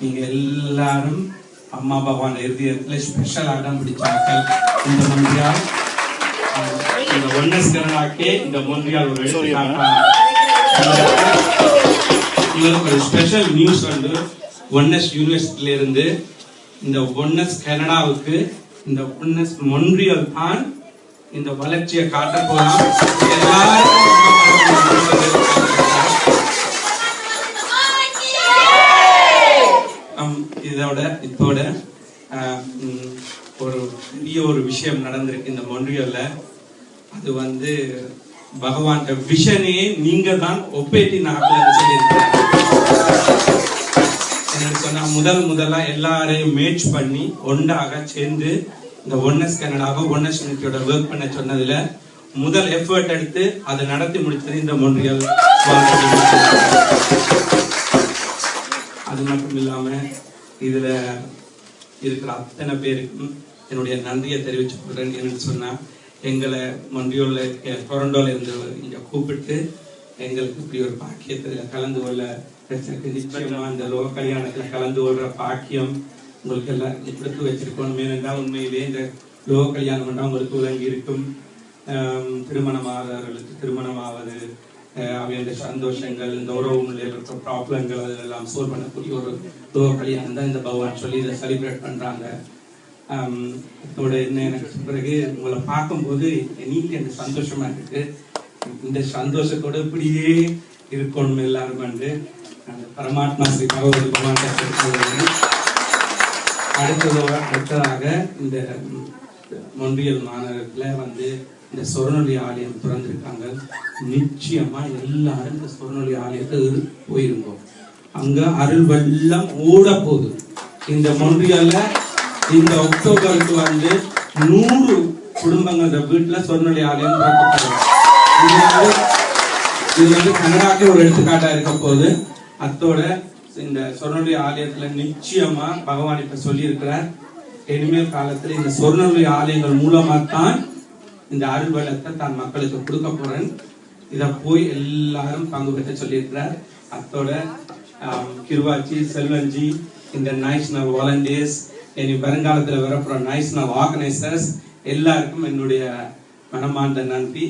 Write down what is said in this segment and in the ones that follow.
நீங்க எல்லாரும் அம்மா பகவான் இருதயத்துல ஸ்பெஷல் இடம் பிடிச்சார்கள். இந்த மொன்றியால் இந்த ஒன்னஸ் கனடாக்கே இந்த மொன்றியால் ஒரு எடுத்துக்காட்டா. உங்களுக்கு ஒரு ஸ்பெஷல் நியூஸ் வந்து ஒன்னஸ் யூனிவர்சிட்டியில இருந்து இந்த ஒன்னஸ் கனடாவுக்கு இந்த ஒன்னஸ் மொன்றியல் தான் இந்த வளர்ச்சியை காட்ட போறோம். இதோட ஒரு பெரிய ஒரு விஷயம் நடந்திருக்கு இந்த மொன்றியல்ல. அது வந்து பகவான் விஷனே நீங்க தான் ஒப்பேட்டி நாட்டில் சொல்லியிருக்கிறார். என்னன்னு சொன்னா முதலா எல்லாரையும் மேட்ச் பண்ணி ஒன்றாக சேர்ந்து இந்த ஒன்னஸ் கனடாவை ஒன்னஸ் யூனிட்டியோட ஒர்க் பண்ண சொன்னதுல முதல் எஃபர்ட் எடுத்து அதை நடத்தி முடிச்சது இந்த மொன்றியல். அது மட்டும் இல்லாம இதுல இருக்கிற அத்தனை பேருக்கும் என்னுடைய நன்றியை தெரிவிச்சு கொள்றேன். என்னன்னு சொன்னா எங்களை மொன்றியோல டொரண்டோல இருந்து இங்க கூப்பிட்டு எங்களுக்கு இப்படி ஒரு பாக்கியத்துல கலந்து கொள்ள நிச்சயமா இந்த லோக கல்யாணத்துல கலந்து கொள்ற பாக்கியம் உங்களுக்கு எல்லாம் எடுத்து வச்சிருக்கோம். ஏனென்றால் உண்மையிலே இந்த லோக கல்யாணம் பண்ணா உங்களுக்கு உதங்கி இருக்கும். திருமணமானவர்களுக்கு திருமணமாவது அவங்களுடைய சந்தோஷங்கள், இந்த உறவுகளில் இருக்கிற ப்ராப்ளங்கள் அதெல்லாம் சோல்வ் பண்ணக்கூடிய ஒரு லோக கல்யாணம் தான் இந்த பகவான் சொல்லி இதை செலிப்ரேட் பண்றாங்க. இதோட என்ன எனக்கு பிறகு உங்களை பார்க்கும்போது நீங்க எனக்கு சந்தோஷமா இருக்கு. இந்த சந்தோஷத்தோட இப்படியே இருக்கணும் எல்லாரும் வந்து அந்த பரமாத்மா ஸ்ரீ பகவதி பகவான். அடுத்ததாக இந்த மொன்றியல் மாநகரத்துல வந்து இந்த சொர்ணொலி ஆலயம் திறந்திருக்காங்க. நிச்சயமா எல்லாரும் இந்த சொர்ணொலி ஆலயத்தை போயிருந்தோம். அங்க அருள் வெள்ளம் ஓட போகுது. இந்த மொன்றியல்ல இந்த அக்டோபருக்கு வந்து 100 குடும்பங்கள் வீட்டுல சொர்ணொலி ஆலயம் திறக்கப்படும். இது வந்து கனடாக்கே ஒரு எடுத்துக்காட்டா இருக்க போது. அத்தோட இந்த சொர்ணொலி ஆலயத்துல நிச்சயமா பகவான் இப்ப சொல்லி இருக்கிறார், இனிமேல் காலத்துல இந்த சொர்ணொலி ஆலயங்கள் மூலமா தான் இந்த அருள் வெள்ளத்தை தான் மக்களுக்கு கொடுக்க போறேன். இத போய் எல்லாரும் பங்கு பெற்ற சொல்லி இருக்கிறார். அத்தோட கிருவாச்சி, செல்வஞ்சி, இந்த நேஷனல் வாலண்டியர்ஸ், இனி வருங்காலத்துல வரப்போற நேஷனல் ஆர்கனைசர்ஸ் எல்லாருக்கும் என்னுடைய மனமார்ந்த நன்றி.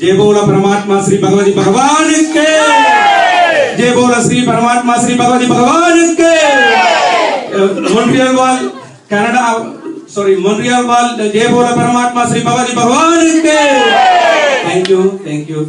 ஜெய் போல பரமாத்மா ஸ்ரீ பகவதி பகவானுக்கு, ஜெய் போல ஸ்ரீ பரமாத்மா ஸ்ரீ பகவதி பகவானுக்கு. மொன்றியல் வால் கனடா மொன்றியல் வால் ஜெய் போல பரமாத்மா ஸ்ரீ பகவதி பகவானுக்கு. Thank you.